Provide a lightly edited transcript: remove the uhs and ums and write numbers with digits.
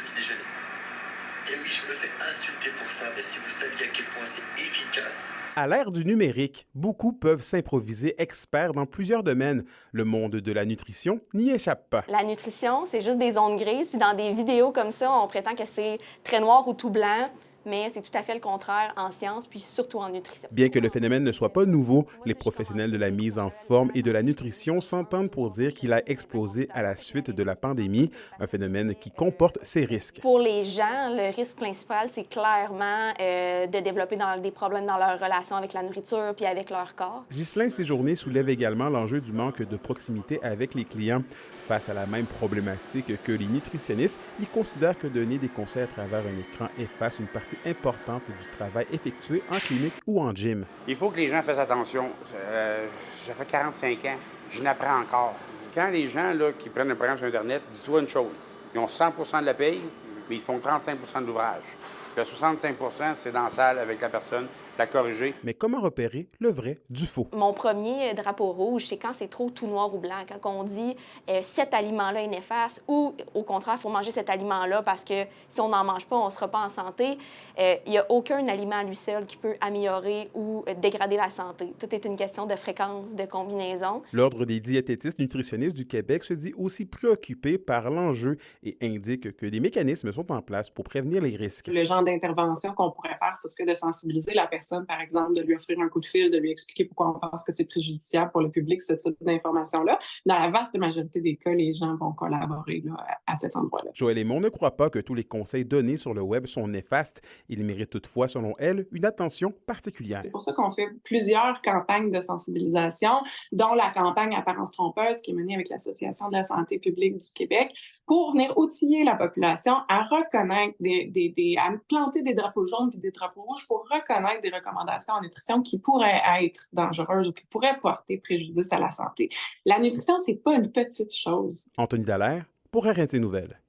petit déjeuner. Et oui, je me fais insulter pour ça, mais si vous saviez à quel point c'est efficace. À l'ère du numérique, beaucoup peuvent s'improviser experts dans plusieurs domaines. Le monde de la nutrition n'y échappe pas. La nutrition, c'est juste des zones grises, puis dans des vidéos comme ça, on prétend que c'est très noir ou tout blanc, mais c'est tout à fait le contraire en sciences, puis surtout en nutrition. Bien que le phénomène ne soit pas nouveau, les professionnels de la mise en forme et de la nutrition s'entendent pour dire qu'il a explosé à la suite de la pandémie, un phénomène qui comporte ses risques. Pour les gens, le risque principal, c'est clairement de développer des problèmes dans leur relation avec la nourriture puis avec leur corps. Ghislain Séjourné soulève également l'enjeu du manque de proximité avec les clients. Face à la même problématique que les nutritionnistes, il considère que donner des conseils à travers un écran efface une partie importante du travail effectué en clinique ou en gym. Il faut que les gens fassent attention. Ça fait 45 ans, je n'apprends encore. Quand les gens là, qui prennent un programme sur Internet, dis-toi une chose, ils ont 100 de la paye, mais ils font 35 de l'ouvrage. Le 65 c'est dans la salle avec la personne, la corriger. Mais comment repérer le vrai du faux? Mon premier drapeau rouge, c'est quand c'est trop tout noir ou blanc. Quand on dit cet aliment-là est néfaste ou au contraire, il faut manger cet aliment-là parce que si on n'en mange pas, on ne sera pas en santé. Il n'y a aucun aliment à lui seul qui peut améliorer ou dégrader la santé. Tout est une question de fréquence, de combinaison. L'Ordre des diététistes nutritionnistes du Québec se dit aussi préoccupé par l'enjeu et indique que des mécanismes sont en place pour prévenir les risques. Le genre d'intervention qu'on pourrait faire, ce serait de sensibiliser la personne, par exemple, de lui offrir un coup de fil, de lui expliquer pourquoi on pense que c'est préjudiciable pour le public, ce type d'information-là. Dans la vaste majorité des cas, les gens vont collaborer là, à cet endroit-là. Joëlle Aymon ne croit pas que tous les conseils donnés sur le web sont néfastes. Ils méritent toutefois, selon elle, une attention particulière. C'est pour ça qu'on fait plusieurs campagnes de sensibilisation, dont la campagne Apparence trompeuse qui est menée avec l'Association de la santé publique du Québec, pour venir outiller la population à reconnaître à planter des drapeaux jaunes puis des drapeaux rouges pour reconnaître des recommandations en nutrition qui pourraient être dangereuses ou qui pourraient porter préjudice à la santé. La nutrition, c'est pas une petite chose. Anthony Dallaire, pour RNC Nouvelles.